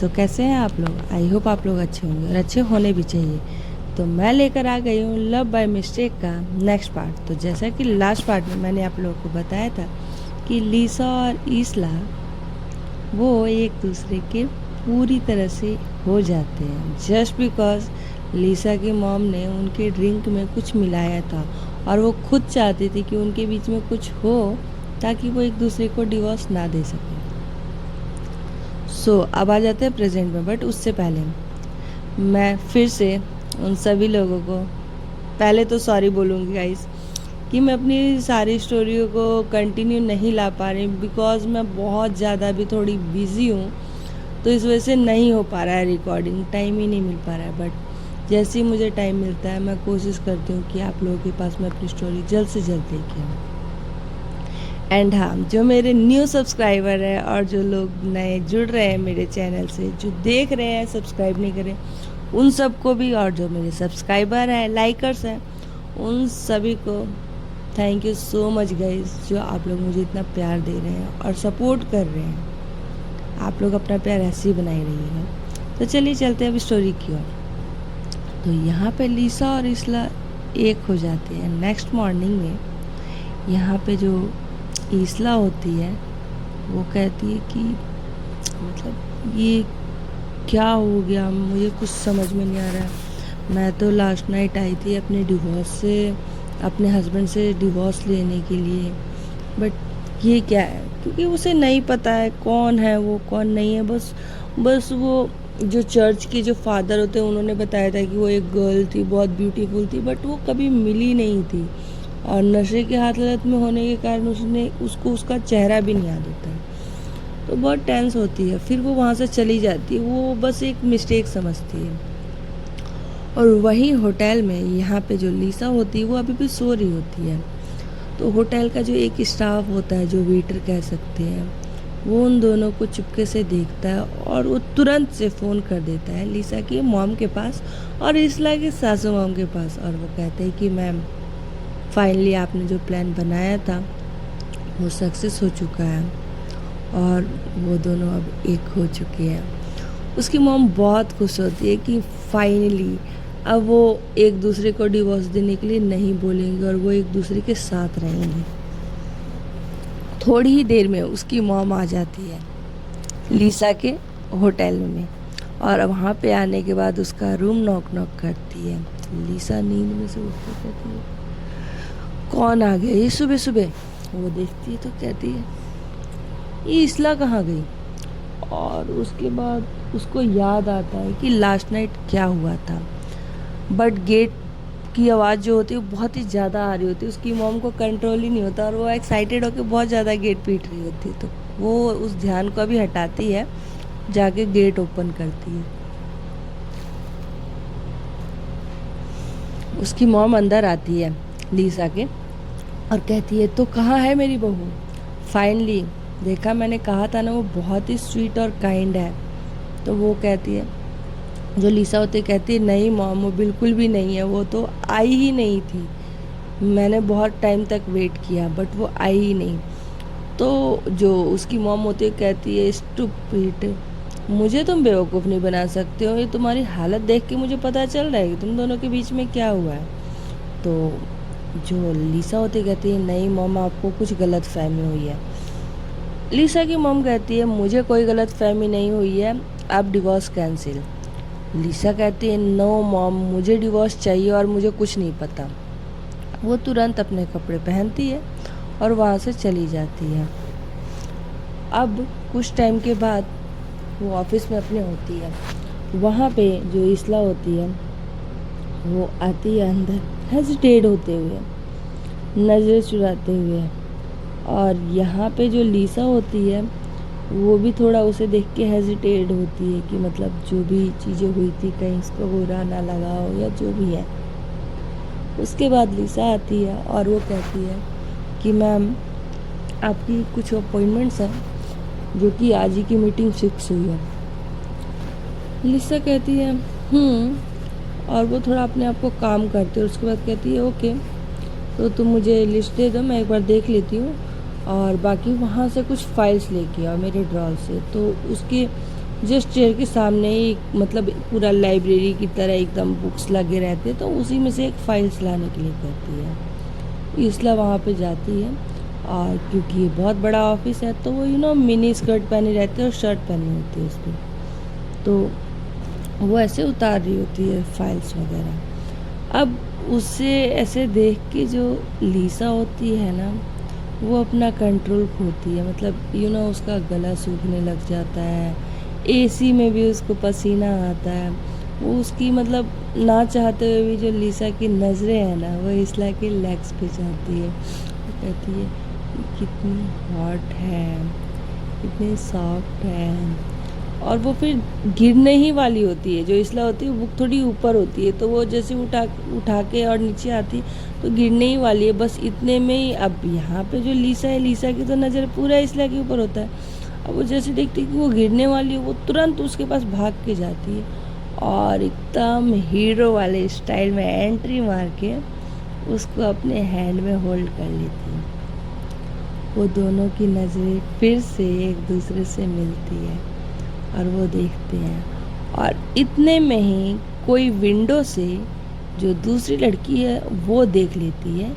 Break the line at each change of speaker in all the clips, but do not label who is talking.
सो कैसे हैं आप लोग? आई होप आप लोग अच्छे होंगे और अच्छे होने भी चाहिए। तो मैं लेकर आ गई हूँ लव बाय मिस्टेक का नेक्स्ट पार्ट। तो जैसा कि लास्ट पार्ट में मैंने आप लोगों को बताया था कि लीसा और ईसला वो एक दूसरे के पूरी तरह से हो जाते हैं, जस्ट बिकॉज लीसा की मॉम ने उनके ड्रिंक में कुछ मिलाया था और वो खुद चाहती थी कि उनके बीच में कुछ हो ताकि वो एक दूसरे को डिवोर्स ना दे सके। अब आ जाते हैं प्रेजेंट में, बट उससे पहले मैं फिर से उन सभी लोगों को पहले तो सॉरी बोलूँगी गाइस कि मैं अपनी सारी स्टोरियों को कंटिन्यू नहीं ला पा रही, बिकॉज़ मैं बहुत ज़्यादा अभी थोड़ी बिज़ी हूँ, तो इस वजह से नहीं हो पा रहा है रिकॉर्डिंग, टाइम ही नहीं मिल पा रहा है। बट जैसे ही मुझे टाइम मिलता है मैं कोशिश करती हूँ कि आप लोगों के पास मैं अपनी स्टोरी जल्द से जल्द लेके आऊँ। एंड हाँ, जो मेरे न्यू सब्सक्राइबर हैं और जो लोग नए जुड़ रहे हैं मेरे चैनल से, जो देख रहे हैं सब्सक्राइब नहीं करें, उन सबको भी, और जो मेरे सब्सक्राइबर हैं, लाइकर्स हैं, उन सभी को thank you so much guys, जो आप लोग मुझे इतना प्यार दे रहे हैं और सपोर्ट कर रहे हैं। आप लोग अपना प्यार ऐसे ही बनाए रहिएगा। तो चलिए चलते हैं अब स्टोरी की ओर। तो यहाँ पे लीसा और इसला एक हो जाते हैं। नेक्स्ट मॉर्निंग में यहाँ पे जो ईसला होती है वो कहती है कि मतलब ये क्या हो गया, मुझे कुछ समझ में नहीं आ रहा है। मैं तो लास्ट नाइट आई थी अपने हस्बैंड से डिवोर्स लेने के लिए, बट ये क्या है, क्योंकि उसे नहीं पता है कौन है वो कौन नहीं है। बस वो जो चर्च के जो फादर होते हैं उन्होंने बताया था कि वो एक गर्ल थी, बहुत ब्यूटीफुल थी, बट वो कभी मिली नहीं थी और नशे के हालत में होने के कारण उसको उसका चेहरा भी नहीं याद होता है। तो बहुत टेंस होती है, फिर वो वहाँ से चली जाती है, वो बस एक मिस्टेक समझती है। और वहीं होटल में यहाँ पे जो लीसा होती है वो अभी भी सो रही होती है। तो होटल का जो एक स्टाफ होता है, जो वेटर कह सकते हैं, वो उन दोनों को चुपके से देखता है और वो तुरंत से फ़ोन कर देता है लीसा की मॉम के पास और इसला की सासू मॉम के पास, और वो कहते हैं कि मैम फाइनली आपने जो प्लान बनाया था वो सक्सेस हो चुका है और वो दोनों अब एक हो चुके हैं। उसकी मॉम बहुत खुश होती है कि फाइनली अब वो एक दूसरे को डिवोर्स देने के लिए नहीं बोलेंगे और वो एक दूसरे के साथ रहेंगे। थोड़ी ही देर में उसकी मॉम आ जाती है लीसा के होटल में, और वहाँ पे आने के बाद उसका रूम नॉक करती है। लीसा नींद में से उठ कर कहती है कौन आ गया ये सुबह सुबह। वो देखती है तो कहती है ये इसला कहाँ गई, और उसके बाद उसको याद आता है कि लास्ट नाइट क्या हुआ था। बट गेट की आवाज़ जो होती है वो बहुत ही ज़्यादा आ रही होती है, उसकी मॉम को कंट्रोल ही नहीं होता और वो एक्साइटेड होकर बहुत ज़्यादा गेट पीट रही होती है। तो वो उस ध्यान को भी हटाती है, जाके गेट ओपन करती है। उसकी मॉम अंदर आती है लीसा के और कहती है तो कहाँ है मेरी बहू। फाइनली देखा, मैंने कहा था ना वो बहुत ही स्वीट और काइंड है। तो वो कहती है, जो लीसा होती कहती है नहीं मॉम वो बिल्कुल भी नहीं है, वो तो आई ही नहीं थी, मैंने बहुत टाइम तक वेट किया बट वो आई ही नहीं। तो जो उसकी मॉम होती है कहती है स्टूपिड, मुझे तुम बेवकूफ़ नहीं बना सकते हो, ये तुम्हारी हालत देख के मुझे पता चल रहा है कि तुम दोनों के बीच में क्या हुआ है। तो जो लीसा होती कहती है नहीं मॉम आपको कुछ गलत फहमी हुई है। लीसा की मॉम कहती है मुझे कोई गलत फहमी नहीं हुई है, आप डिवोर्स कैंसिल। लीसा कहती है नो मॉम मुझे डिवोर्स चाहिए और मुझे कुछ नहीं पता। वो तुरंत अपने कपड़े पहनती है और वहाँ से चली जाती है। अब कुछ टाइम के बाद वो ऑफिस में अपने होती है, वहाँ पे जो इसला होती है वो आती है अंदर हेजिटेट होते हुए, नज़र चुराते हुए, और यहाँ पे जो लीसा होती है वो भी थोड़ा उसे देख के हेजिटेट होती है कि मतलब जो भी चीज़ें हुई थी कहीं इसको बुरा ना लगा हो या जो भी है। उसके बाद लीसा आती है और वो कहती है कि मैम आपकी कुछ अपॉइंटमेंट्स हैं जो कि आज ही की मीटिंग फिक्स हुई है। लीसा कहती है और वो थोड़ा अपने आप को काम करती है। उसके बाद कहती है ओके तो तुम मुझे लिस्ट दे दो, मैं एक बार देख लेती हूँ और बाकी वहाँ से कुछ फाइल्स लेके आओ मेरे ड्रॉर से। तो उसके जस्ट चेयर के सामने ही मतलब पूरा लाइब्रेरी की तरह एकदम बुक्स लगे रहते हैं, तो उसी में से एक फाइल्स लाने के लिए कहती है। इसला वहाँ पे जाती है और क्योंकि ये बहुत बड़ा ऑफिस है तो वो मिनी स्कर्ट पहने रहते हैं और शर्ट पहनी होती है उसकी, तो वो ऐसे उतार रही होती है फाइल्स वगैरह। अब उसे ऐसे देख के जो लीसा होती है ना, वो अपना कंट्रोल खोती है, मतलब उसका गला सूखने लग जाता है, एसी में भी उसको पसीना आता है। वो उसकी मतलब ना चाहते हुए भी जो लीसा की नज़रें हैं ना, वो इसला के लेग्स पे जाती है। वो कहती है कितनी हॉट है, कितनी सॉफ्ट है। और वो फिर गिरने ही वाली होती है, जो इसला होती है वो थोड़ी ऊपर होती है, तो वो जैसे उठा के और नीचे आती तो गिरने ही वाली है। बस इतने में ही अब यहाँ पे जो लीसा है, लीसा की तो नज़र पूरा इसला के ऊपर होता है। अब वो जैसे देखती है कि वो गिरने वाली है, वो तुरंत उसके पास भाग के जाती है और एकदम हीरो वाले स्टाइल में एंट्री मार के उसको अपने हैंड में होल्ड कर लेती है। वो दोनों की नज़रें फिर से एक दूसरे से मिलती है और वो देखते हैं, और इतने में ही कोई विंडो से जो दूसरी लड़की है वो देख लेती है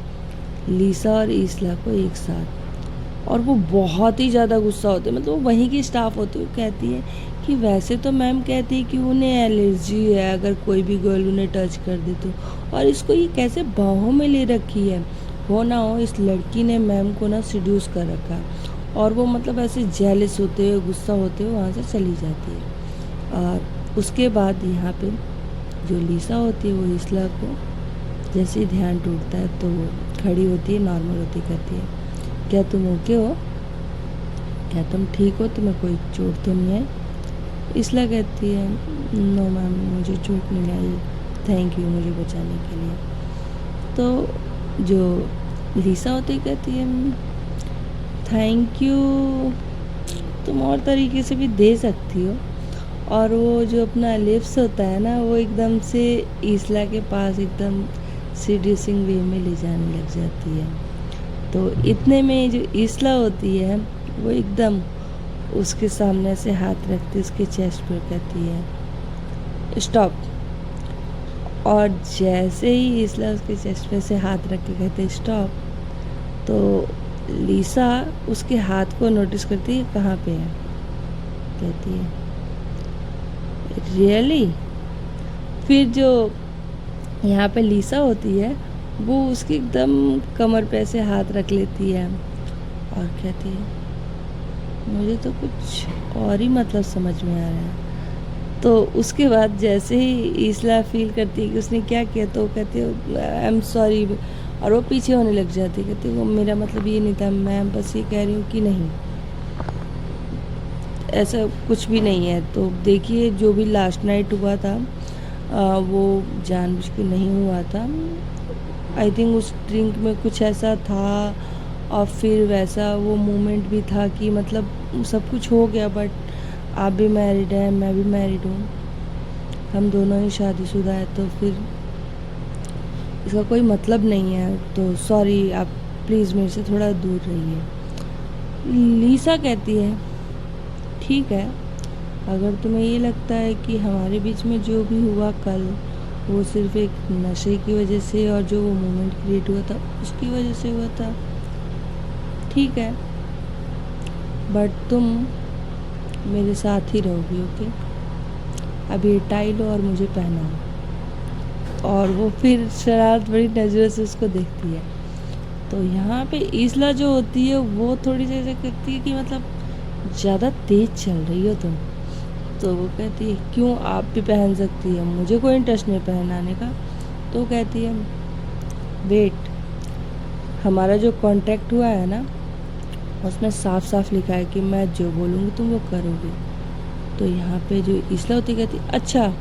लीसा और इसला को एक साथ, और वो बहुत ही ज़्यादा गुस्सा होते हैं। मतलब वो वहीं की स्टाफ होती है। वो कहती है कि वैसे तो मैम कहती है कि उन्हें एलर्जी है अगर कोई भी गर्ल उन्हें टच कर दे तो, और इसको ये कैसे बाहों में ले रखी है। हो ना हो इस लड़की ने मैम को ना सिड्यूस कर रखा है, और वो मतलब ऐसे जेलस होते हुए, गुस्सा होते हुए वहाँ से चली जाती है। और उसके बाद यहाँ पे जो लीसा होती है वो इसला को जैसे ही ध्यान टूटता है तो वो खड़ी होती है, नॉर्मल होती, कहती है क्या तुम ओके हो, क्या तुम ठीक हो, तुम्हें कोई चोट तो नहीं है। इसला कहती है नो मैम, मुझे चोट नहीं आई, थैंक यू मुझे बचाने के लिए। तो जो लीसा होती है कहती है थैंक यू तुम और तरीके से भी दे सकती हो। और वो जो अपना लिप्स होता है ना, वो एकदम से इसला के पास एकदम सीड्यूसिंग वे में ले जाने लग जाती है। तो इतने में जो इसला होती है वो एकदम उसके सामने से हाथ रखती उसके चेस्ट पर, कहती है स्टॉप। और जैसे ही इसला उसके चेस्ट पे से हाथ रख के कहते स्टॉप, तो लीसा उसके हाथ को नोटिस करती है कहाँ पे है, कहती है रियली। फिर जो यहाँ पे लीसा होती है वो उसकी एकदम कमर पे ऐसे हाथ रख लेती है और कहती है मुझे तो कुछ और ही मतलब समझ में आ रहा है। तो उसके बाद जैसे ही इसला फील करती है कि उसने क्या किया, तो वो कहती है आई एम सॉरी, और वो पीछे होने लग जाती है, कहती है वो मेरा मतलब ये नहीं था, मैं बस ये कह रही हूँ कि नहीं ऐसा कुछ भी नहीं है। तो देखिए जो भी लास्ट नाइट हुआ था वो जानबूझ के नहीं हुआ था। आई थिंक उस ड्रिंक में कुछ ऐसा था, और फिर वैसा वो मोमेंट भी था कि मतलब सब कुछ हो गया, बट आप भी मैरिड हैं, मैं भी मैरिड हूँ, हम दोनों ही शादीशुदा है, तो फिर इसका कोई मतलब नहीं है, तो सॉरी, आप प्लीज़ मेरे से थोड़ा दूर रहिए। लीसा कहती है ठीक है, अगर तुम्हें ये लगता है कि हमारे बीच में जो भी हुआ कल वो सिर्फ एक नशे की वजह से और जो वो मोमेंट क्रिएट हुआ था उसकी वजह से हुआ था, ठीक है, बट तुम मेरे साथ ही रहोगी, ओके। अब ये टाई लो और मुझे पहनाओ। और वो फिर शरारत बड़ी नज़रों से उसको देखती है। तो यहाँ पे इसला जो होती है वो थोड़ी सी ऐसे कहती है कि मतलब ज़्यादा तेज़ चल रही हो तुम। तो वो कहती है क्यों, आप भी पहन सकती है, मुझे कोई इंटरेस्ट नहीं पहनाने का। तो कहती है वेट, हमारा जो कॉन्ट्रैक्ट हुआ है ना उसमें साफ साफ लिखा है कि मैं जो बोलूँगी तुम वो करोगे। तो यहाँ पे जो इसला होती कहती अच्छा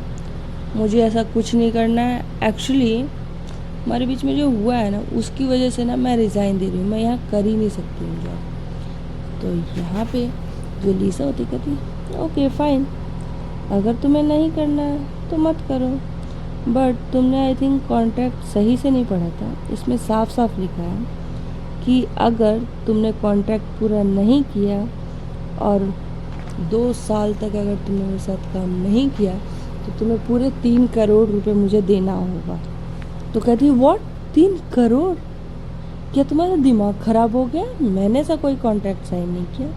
मुझे ऐसा कुछ नहीं करना है, एक्चुअली हमारे बीच में जो हुआ है ना उसकी वजह से ना मैं रिज़ाइन दे रही हूँ, मैं यहाँ कर ही नहीं सकती हूँ जॉब। तो यहाँ पे जो लीसा होती कहती ओके फाइन, अगर तुम्हें नहीं करना है तो मत करो, बट तुमने आई थिंक कॉन्ट्रैक्ट सही से नहीं पढ़ा था, इसमें साफ साफ लिखा है कि अगर तुमने कॉन्ट्रैक्ट पूरा नहीं किया और 2 साल तक अगर तुमने मेरे साथ काम नहीं किया तो तुम्हें पूरे 3 करोड़ रुपए मुझे देना होगा। तो कहती है व्हाट, 3 करोड़? क्या तुम्हारा दिमाग ख़राब हो गया? मैंने ऐसा कोई कॉन्ट्रैक्ट साइन नहीं किया।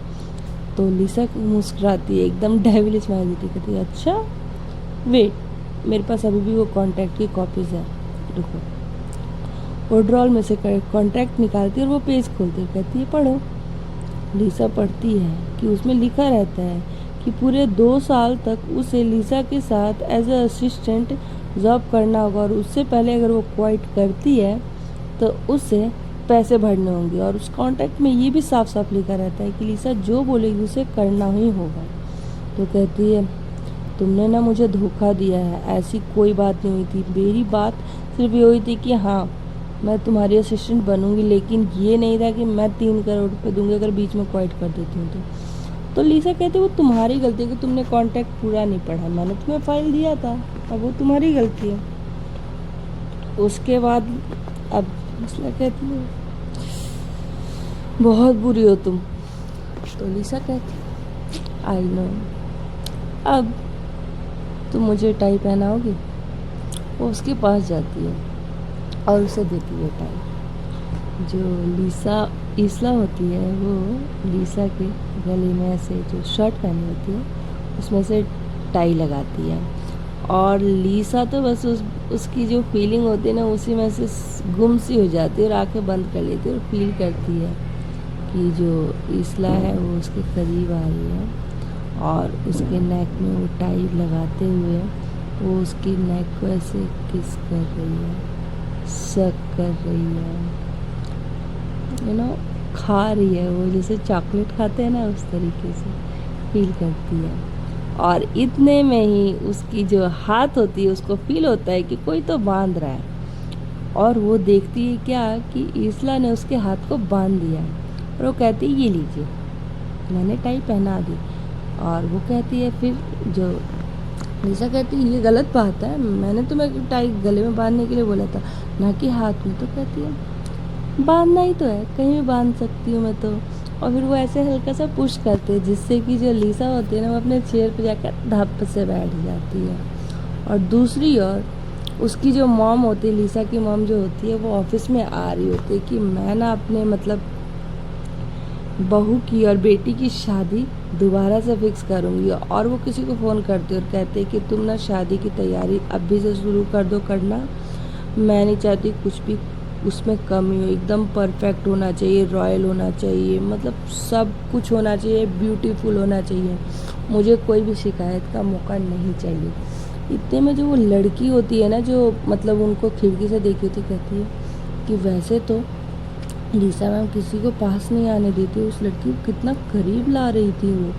तो लिसा मुस्कुराती है, एकदम डेविल स्माइल देती, कहती है अच्छा वेट, मेरे पास अभी भी वो कॉन्ट्रैक्ट की कॉपीज़ है, रुको। वो ड्रॉल में से कॉन्ट्रैक्ट निकालती है और वो पेज खोलती है, कहती है पढ़ो। लिसा पढ़ती है कि उसमें लिखा रहता है कि पूरे 2 साल तक उसे लिसा के साथ एज अ असिस्टेंट जॉब करना होगा और उससे पहले अगर वो क्वाइट करती है तो उसे पैसे भरने होंगे। और उस कॉन्ट्रैक्ट में ये भी साफ साफ लिखा रहता है कि लिसा जो बोलेगी उसे करना ही होगा। तो कहती है तुमने ना मुझे धोखा दिया है, ऐसी कोई बात नहीं हुई थी, मेरी बात सिर्फ ये हुई थी कि हाँ मैं तुम्हारी असिस्टेंट बनूंगी, लेकिन ये नहीं था कि मैं 3 करोड़ रुपये दूंगी अगर बीच में क्वाइट कर देती हूँ तो लिसा कहती है वो तुम्हारी गलती है कि तुमने कॉन्ट्रैक्ट पूरा नहीं पढ़ा, मैंने तुम्हें फाइल दिया था, अब वो तुम्हारी गलती है। उसके बाद अब लिसा कहती है बहुत बुरी हो तुम। तो लिसा कहती आई नो, अब तुम मुझे टाई पहनाओगी? वो उसके पास जाती है और उसे देती है टाई। जो लिसा इसला होती है वो लिसा के गले में ऐसे जो शर्ट पहनी होती है उसमें से टाई लगाती है। और लिसा तो बस उसकी जो फीलिंग होती है ना उसी में से गुम सी हो जाती है और आंखें बंद कर लेती है और फील करती है कि जो इसला है वो उसके करीब आ रही है और उसके नेक में वो टाई लगाते हुए वो उसकी नेक को ऐसे किस कर रही है, सक कर रही है, खा रही है, वो जैसे चॉकलेट खाते हैं ना उस तरीके से फील करती है। और इतने में ही उसकी जो हाथ होती है उसको फील होता है कि कोई तो बांध रहा है और वो देखती है क्या कि इसला ने उसके हाथ को बांध दिया और वो कहती है ये लीजिए, मैंने टाई पहना दी। और वो कहती है फिर जो लिसा कहती है ये गलत बात है, मैंने तुम्हें टाई गले में बांधने के लिए बोला था ना कि हाथ में। तो कहती है बांधना ही तो है, कहीं भी बांध सकती हूँ मैं तो। और फिर वो ऐसे हल्का सा पुश करते हैं जिससे कि जो लिसा होती है ना वो अपने चेयर पे जाकर धप से बैठ जाती है। और दूसरी ओर उसकी जो मॉम होती है, लिसा की मॉम जो होती है, वो ऑफिस में आ रही होती है कि मैं ना अपने मतलब बहू की और बेटी की शादी दोबारा से फिक्स करूँगी। और वो किसी को फ़ोन करते और कहते कि तुम ना शादी की तैयारी अभी से शुरू कर दो करना, मैं नहीं चाहती कुछ भी उसमें कमी हो, एकदम परफेक्ट होना चाहिए, रॉयल होना चाहिए, मतलब सब कुछ होना चाहिए, ब्यूटीफुल होना चाहिए, मुझे कोई भी शिकायत का मौका नहीं चाहिए। इतने में जो वो लड़की होती है ना जो मतलब उनको खिड़की से देखी होती, कहती है कि वैसे तो लिसा मैम किसी को पास नहीं आने देती, उस लड़की को कितना करीब ला रही थी वो,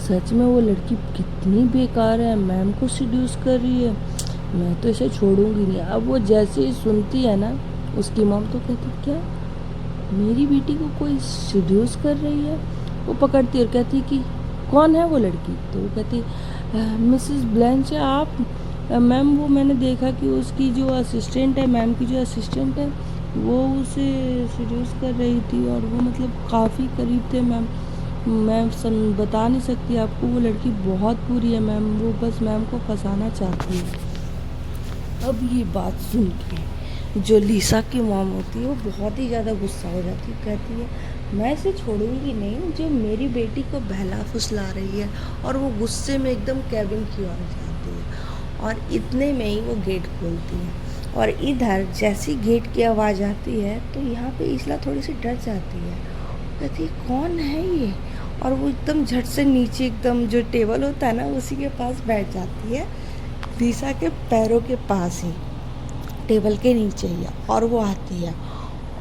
सच में वो लड़की कितनी बेकार है, मैम को सीड्यूस कर रही है, मैं तो इसे छोड़ूंगी नहीं। अब वो जैसे ही सुनती है ना उसकी मॉम तो कहती क्या मेरी बेटी को कोई सीड्यूस कर रही है? वो पकड़ती और कहती कि कौन है वो लड़की? तो वो कहती मिसेस ब्लैंच आप? मैम वो मैंने देखा कि उसकी जो असिस्टेंट है, मैम की जो असिस्टेंट है वो उसे सीड्यूस कर रही थी और वो मतलब काफ़ी करीब थे मैम, मैं बता नहीं सकती आपको, वो लड़की बहुत बुरी है मैम, वो बस मैम को फंसाना चाहती है। अब ये बात सुन के जो लिसा की मॉम होती है वो बहुत ही ज़्यादा गुस्सा हो जाती है, कहती है मैं इसे छोड़ूंगी नहीं जो मेरी बेटी को बहला फुसला रही है। और वो गुस्से में एकदम कैबिन की ओर जाती है और इतने में ही वो गेट खोलती है। और इधर जैसी गेट की आवाज़ आती है तो यहाँ पे इसला थोड़ी सी डर जाती है, कहती है कौन है ये? और वो एकदम झट से नीचे एकदम जो टेबल होता है ना उसी के पास बैठ जाती है, लिसा के पैरों के पास ही, टेबल के नीचे ही। और वो आती है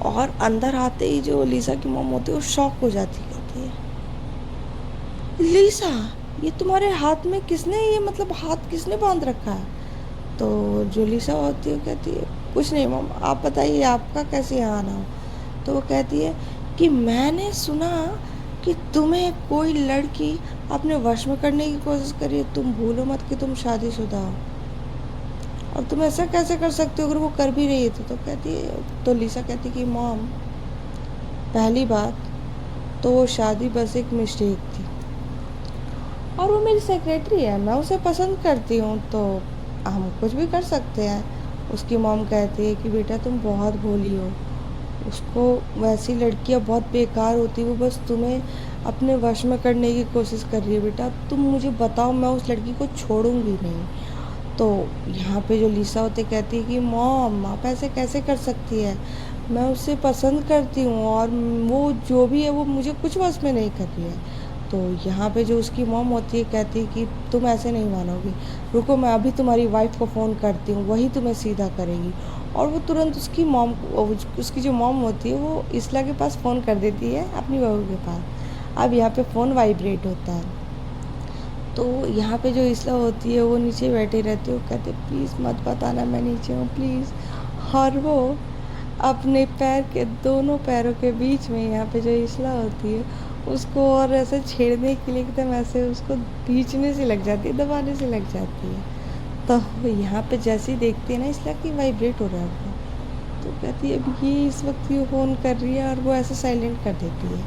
और अंदर आते ही जो लिसा की मॉम होती है वो शॉक हो जाती है, कहती है लिसा ये तुम्हारे हाथ में किसने ये मतलब हाथ किसने बांध रखा है? तो जो लिसा होती है कहती है कुछ नहीं मॉम, आप बताइए आपका कैसे यहाँ आना हो? तो वो कहती है कि मैंने सुना कि तुम्हें कोई लड़की अपने वश में करने की कोशिश करी है, तुम भूलो मत कि तुम शादीशुदा हो और तुम ऐसा कैसे कर सकते हो अगर वो कर भी रही है तो कहती है, तो लिसा कहती कि मॉम पहली बात तो वो शादी बस एक मिस्टेक थी और वो मेरी सेक्रेटरी है, मैं उसे पसंद करती हूँ, तो हम कुछ भी कर सकते हैं। उसकी मॉम कहती है कि बेटा तुम बहुत भोली हो, उसको वैसी लड़कियां बहुत बेकार होती है, वो बस तुम्हें अपने वश में करने की कोशिश कर रही है। बेटा तुम मुझे बताओ, मैं उस लड़की को छोड़ूंगी नहीं। तो यहाँ पे जो लिसा होते कहती है कि मॉम आप ऐसे कैसे कर सकती है, मैं उससे पसंद करती हूँ और वो जो भी है वो मुझे कुछ वश में नहीं कर रही है। तो यहाँ पे जो उसकी मॉम होती है कहती है कि तुम ऐसे नहीं मानोगी, रुको मैं अभी तुम्हारी वाइफ को फ़ोन करती हूँ, वही तुम्हें सीधा करेगी। और वो तुरंत उसकी मॉम, उसकी जो मॉम होती है वो इसला के पास फ़ोन कर देती है, अपनी बहू के पास। अब यहाँ पे फ़ोन वाइब्रेट होता है, तो यहाँ पे जो इसला होती है वो नीचे बैठे रहते हो, कहते प्लीज़ मत बताना मैं नीचे हूँ प्लीज़। और वो अपने पैर के दोनों पैरों के बीच में यहाँ पे जो इसला होती है उसको और ऐसे छेड़ने के लिए एकदम ऐसे उसको खींचने से लग जाती है, दबाने से लग जाती है। तो यहाँ पे जैसे ही देखती है ना इसला कि वाइब्रेट हो रहा है वो, तो कहती है अब ये इस वक्त ये फ़ोन कर रही है, और वो ऐसे साइलेंट कर देती है।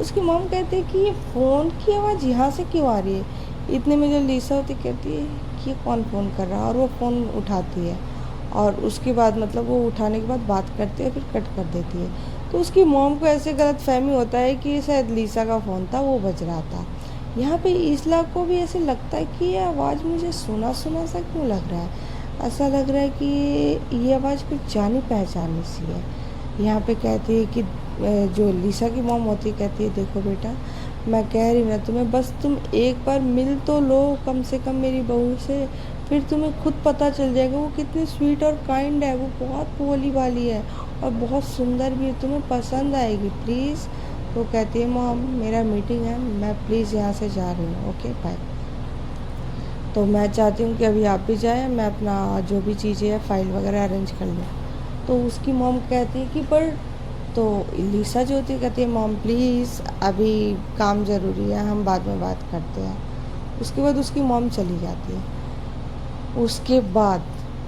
उसकी मॉम कहती है कि ये फ़ोन की आवाज़ यहाँ से क्यों आ रही है। इतने में जो लिसा होती कहती है कि ये कौन फ़ोन कर रहा है, और वो फ़ोन उठाती है। और उसके बाद मतलब वो उठाने के बाद बात करती है, फिर कट कर देती है। तो उसकी मॉम को ऐसे गलतफहमी होता है कि शायद लिसा का फ़ोन था, वो बज रहा था। यहाँ पे इसला को भी ऐसे लगता है कि ये आवाज़ मुझे सुना सुना सा क्यों लग रहा है, ऐसा लग रहा है कि ये आवाज़ कुछ जानी पहचानी सी है। यहाँ पे कहती है कि जो लिसा की मॉम होती है कहती है देखो बेटा, मैं कह रही हूँ ना तुम्हें, बस तुम एक बार मिल तो लो कम से कम मेरी बहू से, फिर तुम्हें खुद पता चल जाएगा वो कितनी स्वीट और काइंड है, वो बहुत भोली भाली है और बहुत सुंदर भी है, तुम्हें पसंद आएगी प्लीज़। तो कहती है मॉम मेरा मीटिंग है, मैं प्लीज़ यहाँ से जा रही हूँ, ओके बाय। तो मैं चाहती हूँ कि अभी आप भी जाएं, मैं अपना जो भी चीज़ें है फाइल वगैरह अरेंज कर लूँ। तो उसकी मॉम कहती है कि पर, तो लिसा जो होती है कहती है मॉम प्लीज़ अभी काम ज़रूरी है, हम बाद में बात करते हैं। उसके बाद उसकी मॉम चली जाती है। उसके बाद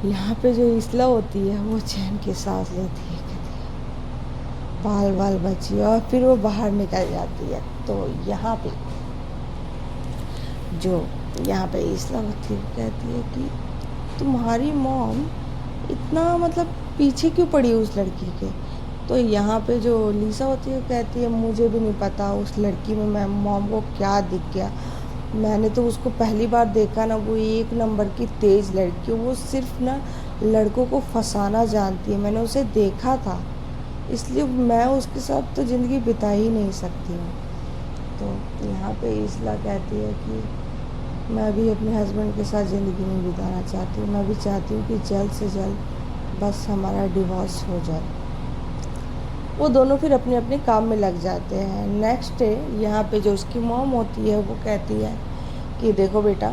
यहाँ पे जो इसला होती है वो चैन की सांस लेती है, कहती है बाल बाल बची, और फिर वो बाहर निकल जाती है। तो यहाँ पे जो यहाँ पे इसला होती है कहती है कि तुम्हारी मॉम इतना मतलब पीछे क्यों पड़ी उस लड़की के। तो यहाँ पे जो लिसा होती है कहती है मुझे भी नहीं पता उस लड़की में मैं मॉम को क्या दिख गया, मैंने तो उसको पहली बार देखा ना, वो एक नंबर की तेज़ लड़की, वो सिर्फ ना लड़कों को फंसाना जानती है, मैंने उसे देखा था, इसलिए मैं उसके साथ तो ज़िंदगी बिता ही नहीं सकती हूँ। तो यहाँ पे इसला कहती है कि मैं भी अपने हस्बैंड के साथ ज़िंदगी नहीं बिताना चाहती हूँ, मैं भी चाहती हूँ कि जल्द से जल्द बस हमारा डिवोर्स हो जाए। वो दोनों फिर अपने अपने काम में लग जाते हैं। नेक्स्ट डे यहाँ पे जो उसकी मॉम होती है वो कहती है कि देखो बेटा,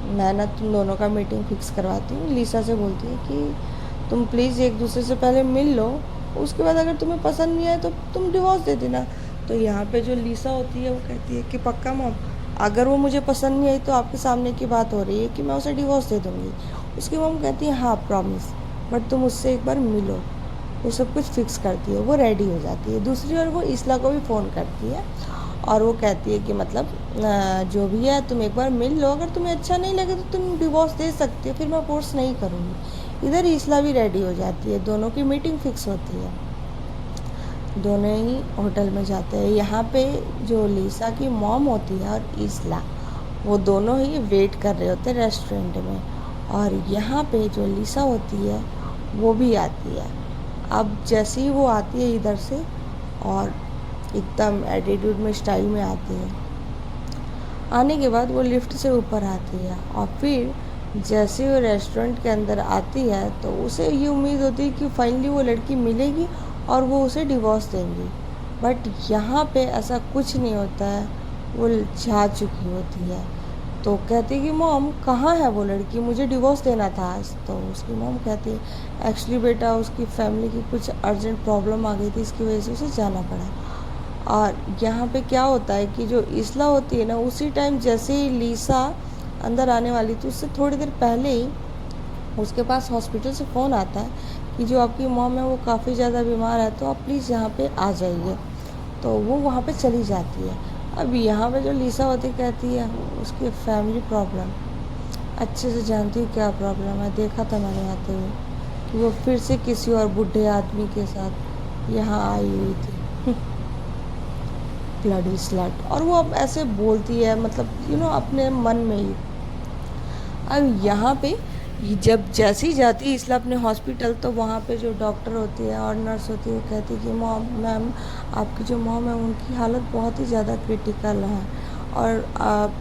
मैं ना तुम दोनों का मीटिंग फिक्स करवाती हूँ। लिसा से बोलती है कि तुम प्लीज़ एक दूसरे से पहले मिल लो, उसके बाद अगर तुम्हें पसंद नहीं आए तो तुम डिवोर्स दे देना। तो यहाँ पे जो लिसा होती है वो कहती है कि पक्का मॉम, अगर वो मुझे पसंद नहीं आई तो आपके सामने की बात हो रही है कि मैं उसे डिवोर्स दे दूँगी। उसकी मॉम कहती है हाँ प्रॉमिस, बट तुम उससे एक बार मिलो। वो सब कुछ फिक्स करती है, वो रेडी हो जाती है। दूसरी ओर वो इसला को भी फ़ोन करती है और वो कहती है कि मतलब जो भी है तुम एक बार मिल लो, अगर तुम्हें अच्छा नहीं लगे तो तुम डिवोर्स दे सकते हो, फिर मैं फोर्स नहीं करूँगी। इधर इसला भी रेडी हो जाती है, दोनों की मीटिंग फिक्स होती है, दोनों ही होटल में जाते हैं। यहाँ पे जो लिसा की मॉम होती है और इसला, वो दोनों ही वेट कर रहे होते हैं रेस्टोरेंट में, और यहाँ पे जो लिसा होती है वो भी आती है। अब जैसे ही वो आती है इधर से और एकदम एटीट्यूड में स्टाइल में आती है, आने के बाद वो लिफ्ट से ऊपर आती है और फिर जैसे वो रेस्टोरेंट के अंदर आती है तो उसे ये उम्मीद होती है कि फाइनली वो लड़की मिलेगी और वो उसे डिवोर्स देंगी। बट यहाँ पे ऐसा कुछ नहीं होता है, वो जा चुकी होती है। तो कहती है कि मॉम कहाँ है वो लड़की, मुझे डिवोर्स देना था आज। तो उसकी मॉम कहती है एक्चुअली बेटा उसकी फैमिली की कुछ अर्जेंट प्रॉब्लम आ गई थी, इसकी वजह से उसे जाना पड़ा। और यहाँ पे क्या होता है कि जो इसला होती है ना, उसी टाइम जैसे ही लिसा अंदर आने वाली थी उससे थोड़ी देर पहले ही उसके पास हॉस्पिटल से फ़ोन आता है कि जो आपकी मॉम है वो काफ़ी ज़्यादा बीमार है, तो आप प्लीज़ यहाँ पे आ जाइए। तो वो वहाँ पे चली जाती है। अब यहाँ पे जो लीसा होती कहती है उसकी फैमिली प्रॉब्लम अच्छे से जानती हूँ क्या प्रॉब्लम है, देखा था मैंने आते हुए कि वो फिर से किसी और बूढ़े आदमी के साथ यहाँ आई हुई थी। Bloody slut. और वो अब ऐसे बोलती है, मतलब अपने मन में ही। अब यहाँ पे जब जैसे ही जाती है इसलिए अपने हॉस्पिटल, तो वहाँ पे जो डॉक्टर होती है और नर्स होती है वो कहती है कि मॉम मैम, आपकी जो मॉम है उनकी हालत बहुत ही ज़्यादा क्रिटिकल है और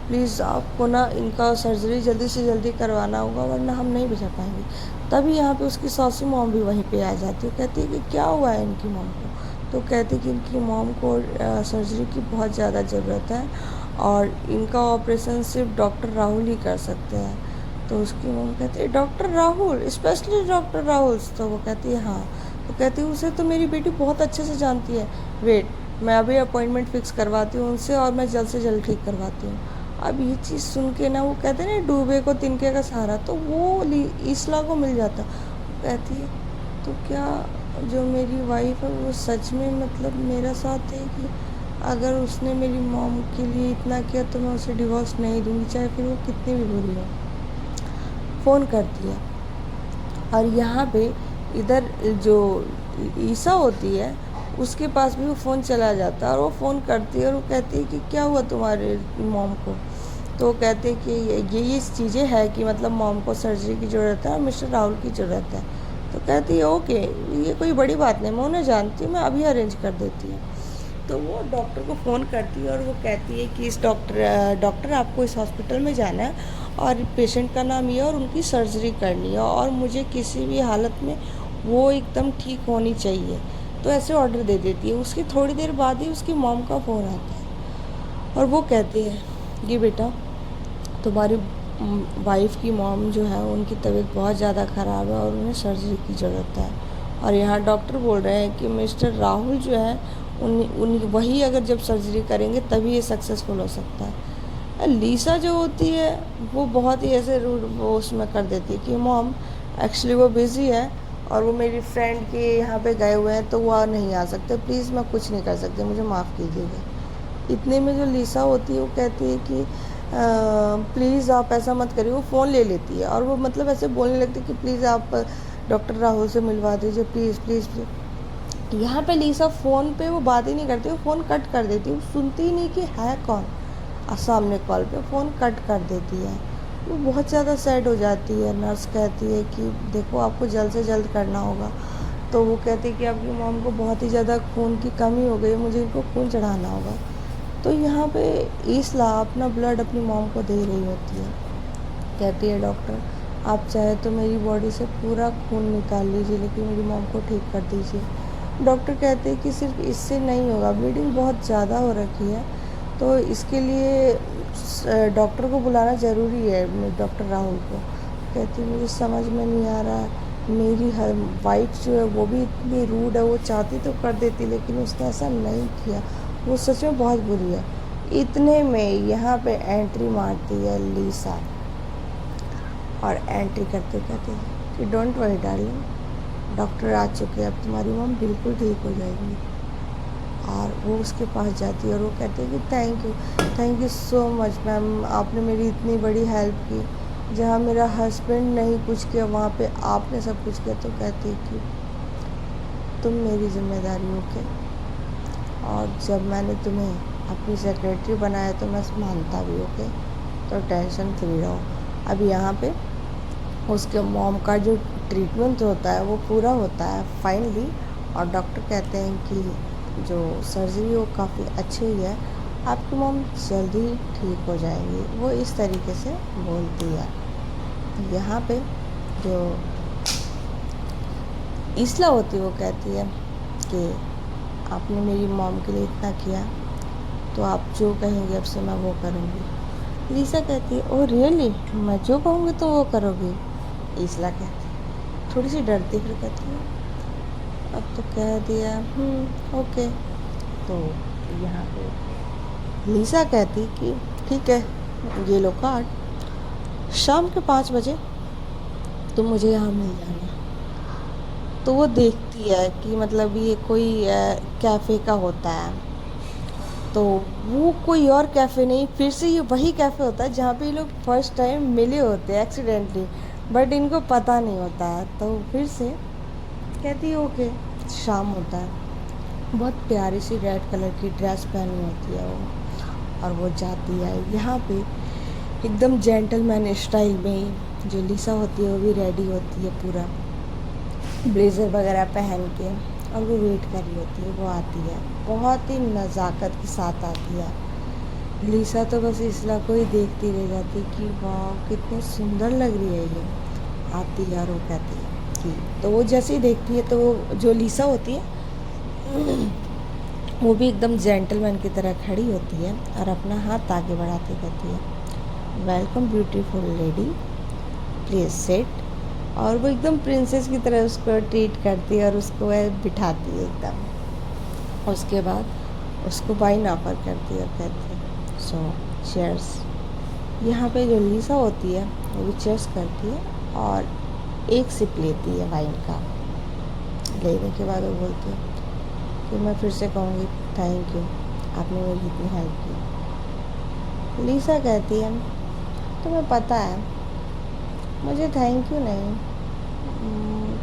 प्लीज़ आपको ना इनका सर्जरी जल्दी से जल्दी करवाना होगा वरना हम नहीं बचा पाएंगे। तभी यहाँ पे उसकी सौसी मॉम भी वहीं पे आ जाती है, कहती है कि क्या हुआ है इनकी मॉम को। तो कहती कि इनकी मॉम को सर्जरी की बहुत ज़्यादा ज़रूरत है और इनका ऑपरेशन सिर्फ डॉक्टर राहुल ही कर सकते हैं। तो उसकी मॉम कहती है doctor Rahul, specially doctor Rahul. तो वो कहती है हाँ। तो कहती है उसे तो मेरी बेटी बहुत अच्छे से जानती है, वेट मैं अभी अपॉइंटमेंट फिक्स करवाती हूँ उनसे और मैं जल्द से जल्द ठीक करवाती हूँ। अब ये चीज़ सुन के ना, वो कहते हैं ना डूबे को तिनके का सहारा, तो वो ईसला को मिल जाता। वो कहती है तो क्या जो मेरी वाइफ है वो सच में मतलब मेरा साथ देगी? अगर उसने मेरी मॉम के लिए इतना किया तो मैं उसे डिवोर्स नहीं दूँगी, चाहे फिर वो कितनी भी बुरी हो। फ़ोन करती है और यहाँ पे इधर जो ईसा होती है उसके पास भी वो फ़ोन चला जाता है और वो फ़ोन करती है और वो कहती है कि क्या हुआ तुम्हारे मॉम को। तो वो कहते हैं कि ये चीज़ें है कि मतलब मॉम को सर्जरी की ज़रूरत है और मिस्टर राहुल की ज़रूरत है। तो कहती है ओके, ये कोई बड़ी बात नहीं, मैं उन्हें जानती हूँ, मैं अभी अरेंज कर देती हूँ। तो वो डॉक्टर को फ़ोन करती है और वो कहती है कि इस डॉक्टर आपको इस हॉस्पिटल में जाना है और पेशेंट का नाम ये और उनकी सर्जरी करनी है और मुझे किसी भी हालत में वो एकदम ठीक होनी चाहिए। तो ऐसे ऑर्डर दे देती है। उसकी थोड़ी देर बाद ही उसकी मॉम का फ़ोन आता है और वो कहती है कि बेटा तुम्हारी वाइफ की मॉम जो है उनकी तबीयत बहुत ज़्यादा ख़राब है और उन्हें सर्जरी की ज़रूरत है। और यहाँ डॉक्टर बोल रहे हैं कि मिस्टर राहुल जो है उन वही अगर जब सर्जरी करेंगे तभी ये सक्सेसफुल हो सकता है। लीसा जो होती है वो बहुत ही ऐसे रूड वो उसमें कर देती है कि मॉम एक्चुअली वो बिज़ी है और वो मेरी फ्रेंड के यहाँ पे गए हुए हैं तो वो नहीं आ सकते, प्लीज़ मैं कुछ नहीं कर सकती, मुझे माफ़ कीजिएगा। इतने में जो लीसा होती है वो कहती है कि प्लीज़ आप ऐसा मत करिए। वो फ़ोन ले लेती है और वो मतलब ऐसे बोलने लगती है कि प्लीज़ आप डॉक्टर राहुल से मिलवा दीजिए, प्लीज़ प्लीज़ प्लीज़। यहाँ पे लीसा फ़ोन पे वो बात ही नहीं करती, वो फ़ोन कट कर देती है। वो सुनती ही नहीं कि है कौन सामने कॉल पे, फ़ोन कट कर देती है। वो बहुत ज़्यादा सैड हो जाती है। नर्स कहती है कि देखो आपको जल्द से जल्द करना होगा। तो वो कहती है कि आपकी मॉम को बहुत ही ज़्यादा खून की कमी हो गई, मुझे इनको खून चढ़ाना होगा। तो यहाँ पे ईसला अपना ब्लड अपनी मॉम को दे रही होती है। कहती है डॉक्टर आप चाहे तो मेरी बॉडी से पूरा खून निकाल लीजिए लेकिन मेरी मॉम को ठीक कर दीजिए। डॉक्टर कहते हैं कि सिर्फ इससे नहीं होगा, ब्लीडिंग बहुत ज़्यादा हो रखी है तो इसके लिए डॉक्टर को बुलाना ज़रूरी है, डॉक्टर राहुल को। कहती मुझे समझ में नहीं आ रहा है, मेरी वाइफ जो है वो भी इतनी रूड है, वो चाहती तो कर देती लेकिन उसने ऐसा नहीं किया, वो सच में बहुत बुरी है। इतने में यहाँ पे एंट्री मारती है लीसा और एंट्री करते कहते कि डोंट वरी डार्लिंग, डॉक्टर आ चुके हैं, अब तुम्हारी मॉम बिल्कुल ठीक हो जाएगी। और वो उसके पास जाती है और वो कहते हैं कि thank you so much ma'am, आपने मेरी इतनी बड़ी हेल्प की। जहाँ मेरा हस्बैंड नहीं कुछ किया वहाँ पे आपने सब कुछ किया। तो कहती है कि तुम मेरी जिम्मेदारी हो के, और जब मैंने तुम्हें अपनी सेक्रेटरी बनाया तो मैं मानता भी ओके, तो टेंशन फ्री रहो। अब यहाँ पे उसके मॉम का जो ट्रीटमेंट होता है वो पूरा होता है फाइनली, और डॉक्टर कहते हैं कि जो सर्जरी वो काफ़ी अच्छी हुई है, आपकी मॉम जल्दी ठीक हो जाएंगी। वो इस तरीके से बोलती है। यहाँ पे जो ईसला होती है वो कहती है कि आपने मेरी मॉम के लिए इतना किया तो आप जो कहेंगे अब से मैं वो करूँगी। लीसा कहती है ओह रियली, मैं जो कहूँगी तो वो करोगी? ईसला कहती है, थोड़ी सी डरती फिर कहती है अब तो कह दिया ओके। तो यहाँ पे लीसा कहती कि ठीक है ये लो कार्ड, शाम के 5 बजे तुम मुझे यहाँ मिल जाना। तो वो देखती है कि मतलब ये कोई कैफ़े का होता है तो वो कोई और कैफ़े नहीं, फिर से ये वही कैफ़े होता है जहाँ पे ये लोग फर्स्ट टाइम मिले होते हैं एक्सीडेंटली, बट इनको पता नहीं होता है। तो फिर से कहती है ओके। शाम होता है, बहुत प्यारी सी रेड कलर की ड्रेस पहनी होती है वो, और वो जाती है यहाँ पे एकदम जेंटलमैन स्टाइल में ही। जो लिसा होती है वो भी रेडी होती है पूरा ब्लेज़र वगैरह पहन के, और वो वेट कर रही होती है। वो आती है, बहुत ही नज़ाकत के साथ आती है। लिसा तो बस इसला को ही देखती रह जाती है कि वाह कितनी सुंदर लग रही है ये। आती है और वो कहती है कि, तो वो जैसे ही देखती है तो वो जो लिसा होती है वो भी एकदम जेंटलमैन की तरह खड़ी होती है और अपना हाथ आगे बढ़ाते कहती है welcome beautiful lady, please sit. और वो एकदम प्रिंसेस की तरह उसको ट्रीट करती है और उसको वह बिठाती है एकदम। उसके बाद उसको वाइन ऑफर करती है और कहती है सो चीयर्स। यहाँ पे जो लिसा होती है वो भी चीयर्स करती है और एक सिप लेती है वाइन का। लेने के बाद वो बोलती है कि मैं फिर से कहूँगी थैंक यू, आपने मेरी इतनी हेल्प की। लिसा कहती है तुम्हें पता है मुझे थैंक यू नहीं,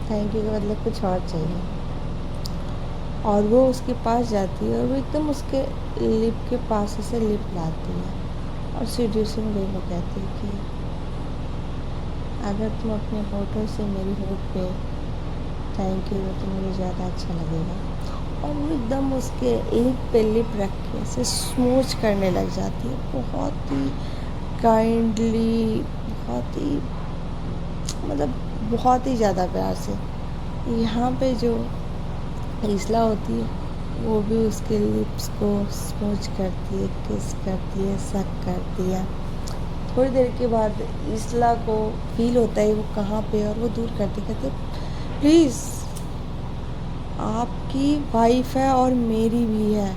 थैंक यू के बदले कुछ और चाहिए। और वो उसके पास जाती है और वो एकदम उसके लिप के पास से लिप लाती है और सीड्यूसिंग वे में कहती है कि अगर तुम अपने होठों से मेरी होठ पे थैंक यू तो मुझे ज़्यादा अच्छा लगेगा। और वो एकदम उसके लिप पे लिप रख के ऐसे स्मूच करने लग जाती है, बहुत ही काइंडली, बहुत ही मतलब बहुत ही ज़्यादा प्यार से। यहाँ पे जो इसला होती है वो भी उसके लिप्स को स्मूच करती है, किस करती है, सक करती है। थोड़ी देर के बाद इसला को फील होता है वो कहाँ पे, और वो दूर करते कहते प्लीज़ आपकी वाइफ है और मेरी भी है,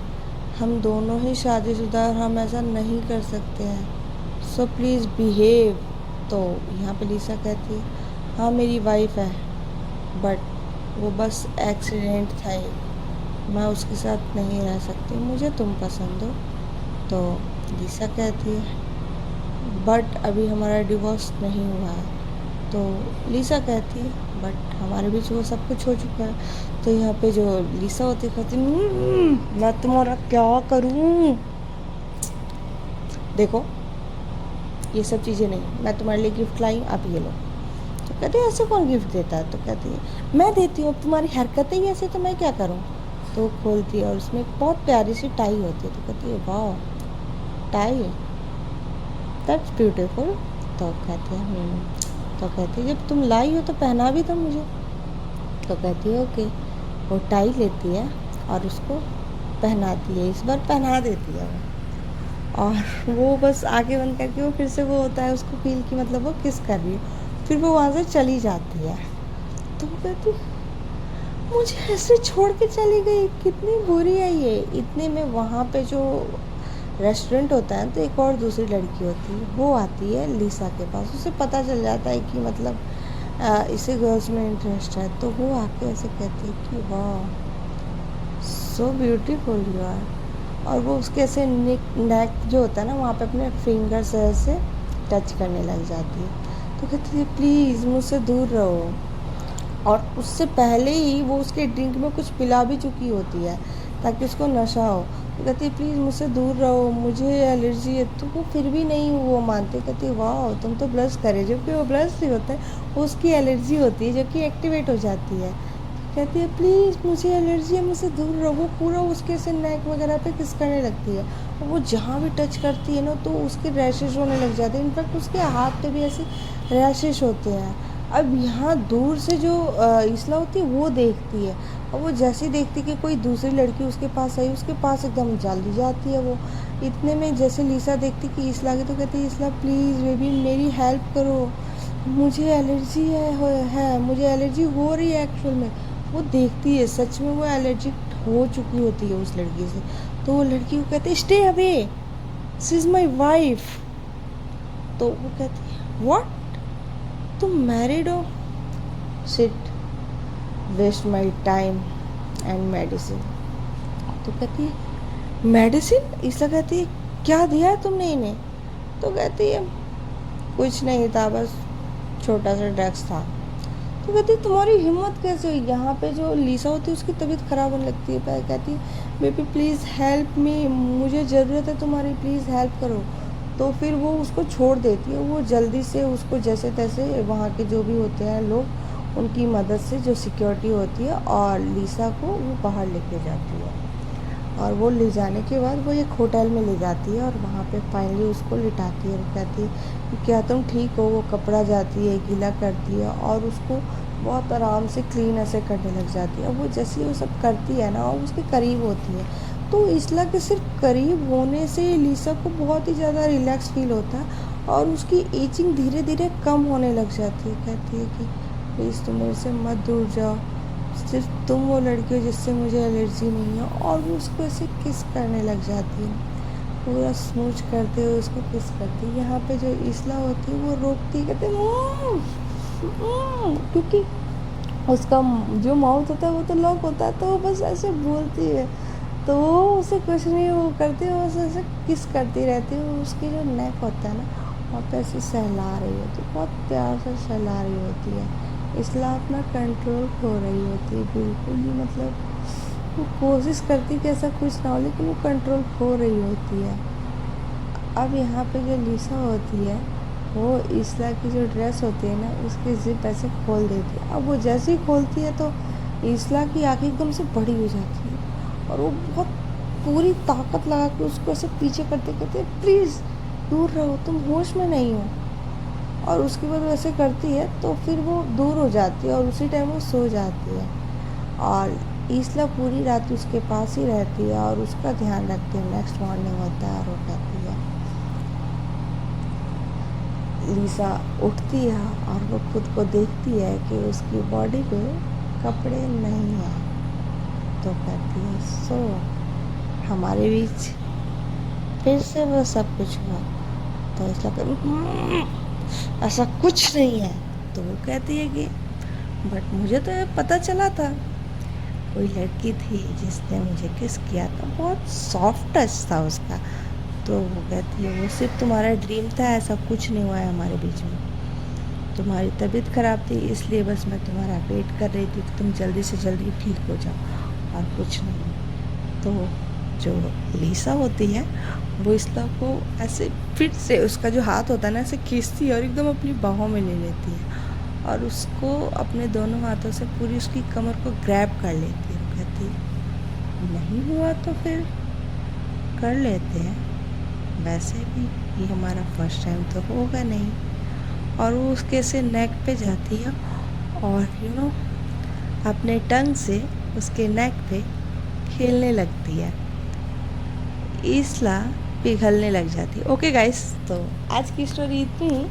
हम दोनों ही शादीशुदा और हम ऐसा नहीं कर सकते हैं, सो प्लीज़ बिहेव। तो यहाँ पे लिसा कहती है हाँ मेरी वाइफ है बट वो बस एक्सीडेंट था ही, मैं उसके साथ नहीं रह सकती, मुझे तुम पसंद हो। तो लिसा कहती है बट अभी हमारा डिवोर्स नहीं हुआ है। तो लिसा कहती है बट हमारे बीच वो सब कुछ हो चुका है। तो यहाँ पे जो लिसा होती है कहती मैं तुम्हारा क्या करूँ, देखो ये सब चीज़ें नहीं, मैं तुम्हारे लिए गिफ्ट लाई, आप ये लो। तो कहती है ऐसे कौन गिफ्ट देता है। तो कहती है मैं देती हूँ, तुम्हारी हरकतें ही ऐसे तो मैं क्या करूँ। तो खोलती है और उसमें एक बहुत प्यारी सी टाई होती है। तो कहती है वाह टाई, दैट्स ब्यूटीफुल। तो कहती है तो कहती है जब तुम लाई हो तो पहना भी दो मुझे। तो कहती है ओके। वो टाई लेती है और उसको पहनाती है, इस बार पहना देती है वो। और वो बस आगे बंद करके वो फिर से वो होता है उसको फील कि मतलब वो किस कर रही है, फिर वो वहाँ से चली जाती है। तो वो कहती मुझे ऐसे छोड़ के चली गई, कितनी बुरी है ये। इतने में वहाँ पे जो रेस्टोरेंट होता है तो एक और दूसरी लड़की होती है, वो आती है लिसा के पास। उसे पता चल जाता है कि मतलब इसे गर्ल्स में इंटरेस्ट है। तो वो आके ऐसे कहती है कि वाह सो ब्यूटीफुल यू आर। और वो उसके ऐसे नेक जो होता है ना वहाँ पे अपने फिंगर से ऐसे टच करने लग जाती है। तो कहती है प्लीज़ मुझसे दूर रहो। और उससे पहले ही वो उसके ड्रिंक में कुछ पिला भी चुकी होती है ताकि उसको नशा हो। तो कहती है प्लीज़ मुझसे दूर रहो, मुझे एलर्जी है। तो वो फिर भी नहीं वो मानते। कहती है वाह तुम तो ब्लश करे, जबकि वो ब्लश नहीं होता है, वो उसकी एलर्जी होती है जो कि एक्टिवेट हो जाती है। कहती है प्लीज़ मुझे एलर्जी है, मुझसे दूर रहो। वो पूरा उसके से नेक वगैरह पे किस करने लगती है और वो जहाँ भी टच करती है ना तो उसके रैशेज होने लग जाते हैं। इनफैक्ट उसके हाथ पे भी ऐसे रैशेज होते हैं। अब यहाँ दूर से जो इसला होती है वो देखती है, और वो जैसे ही देखती कि कोई दूसरी लड़की उसके पास आई, उसके पास एकदम जल्दी जाती है वो। इतने में जैसे लिसा देखती कि इसला की, तो कहती है इसला प्लीज़ बेबी मेरी हेल्प करो, मुझे एलर्जी है मुझे एलर्जी हो रही है एक्चुअल में। वो देखती है सच में वो एलर्जी हो चुकी होती है उस लड़की से। तो वो लड़की को कहती है stay away, she is my wife. तो वो कहती है व्हाट, तुम मैरिड हो, sit waste my time and medicine. तो कहती है मेडिसिन? इसला कहती है क्या दिया है तुमने इन्हें? तो कहती है कुछ नहीं था, बस छोटा सा ड्रग्स था। तो कहती है तुम्हारी हिम्मत कैसे हुई? यहाँ पे जो लीसा होती है उसकी तबीयत ख़राब होने लगती है। कहती है बेबी प्लीज़ हेल्प मी, मुझे ज़रूरत है तुम्हारी, प्लीज़ हेल्प करो। तो फिर वो उसको छोड़ देती है। वो जल्दी से उसको जैसे तैसे वहाँ के जो भी होते हैं लोग, उनकी मदद से जो सिक्योरिटी होती है, और लीसा को वो बाहर लेके जाती है। और वो ले जाने के बाद वो एक होटल में ले जाती है और वहाँ पे फाइनली उसको लिटाती है और कहती है कि क्या तुम ठीक हो? वो कपड़ा जाती है, गीला करती है और उसको बहुत आराम से क्लीन ऐसे करने लग जाती है। अब वो जैसे ही वो सब करती है ना, और उसके करीब होती है, तो इसला के सिर्फ करीब होने से लीसा को बहुत ही ज़्यादा रिलैक्स फील होता है और उसकी एजिंग धीरे धीरे कम होने लग जाती है। कहती है कि प्लीज़ तुम मेरे से मत दूर जाओ, सिर्फ तुम वो लड़की हो जिससे मुझे एलर्जी नहीं है। और वो उसको ऐसे किस करने लग जाती है, पूरा स्मूच करते हुए उसको किस करती है। यहाँ पे जो इसला होती है वो रोकती है, कहते क्योंकि उसका जो माउथ होता है वो तो लॉक होता है, तो वो बस ऐसे बोलती है, तो वो उसे कुछ नहीं वो करती है, बस ऐसे किस करती रहती है। उसकी जो नेक होता है ना, वहाँ पे ऐसे सहला रही होती है, बहुत प्यार से सहला रही होती है। इसलिए अपना कंट्रोल खो रही होती है बिल्कुल भी, मतलब वो कोशिश करती कि ऐसा कुछ ना हो, लेकिन वो कंट्रोल खो रही होती है। अब यहाँ पे जो लीसा होती है वो इसला की जो ड्रेस होती है ना, उसकी जिप ऐसे खोल देती है। अब वो जैसे ही खोलती है तो इसला की आँखें एकदम से बड़ी हो जाती है और वो बहुत पूरी ताकत लगा के उसको ऐसे पीछे करते कहते प्लीज़ दूर रहो, तुम होश में नहीं हो। और उसके बाद वैसे करती है तो फिर वो दूर हो जाती है और उसी टाइम वो सो जाती है। और इसला पूरी रात उसके पास ही रहती है और उसका ध्यान रखती है। नेक्स्ट मॉर्निंग होता है और वो कहती है, लीसा उठती है और वो खुद को देखती है कि उसकी बॉडी पे कपड़े नहीं हैं। तो कहती है सो हमारे बीच फिर से वो सब कुछ हुआ? तो इसला ऐसा कुछ नहीं है। तो वो कहती है कि बट मुझे तो ये पता चला था, कोई लड़की थी जिसने मुझे किस किया था, बहुत सॉफ्ट टच था उसका। तो वो कहती है वो सिर्फ तुम्हारा ड्रीम था, ऐसा कुछ नहीं हुआ है हमारे बीच में। तुम्हारी तबीयत ख़राब थी इसलिए बस मैं तुम्हारा वेट कर रही थी कि तुम जल्दी से जल्दी ठीक हो जाओ, और कुछ नहीं। तो जो लीसा होती है वो इसला को ऐसे फिर से उसका जो हाथ होता है ना, ऐसे खींचती है और एकदम अपनी बाहों में ले लेती है और उसको अपने दोनों हाथों से पूरी उसकी कमर को ग्रैब कर लेती है। कहती है नहीं हुआ तो फिर कर लेते हैं, वैसे भी ये हमारा फर्स्ट टाइम तो होगा नहीं। और वो उसके से नेक पे जाती है और अपने टंग से उसके नेक पे खेलने लगती है। इसला पिघलने लग जाती है। ओके गाइस, तो आज की स्टोरी इतनी ही।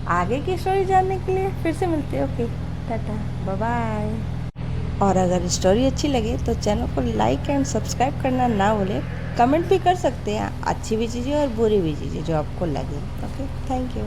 आगे की स्टोरी जानने के लिए फिर से मिलते हैं। Okay, tata, bye bye. और अगर स्टोरी अच्छी लगे तो चैनल को लाइक एंड सब्सक्राइब करना ना भूलें। कमेंट भी कर सकते हैं, अच्छी भी चीज़ें और बुरी भी चीज़ें जो आपको लगे। Okay, thank you.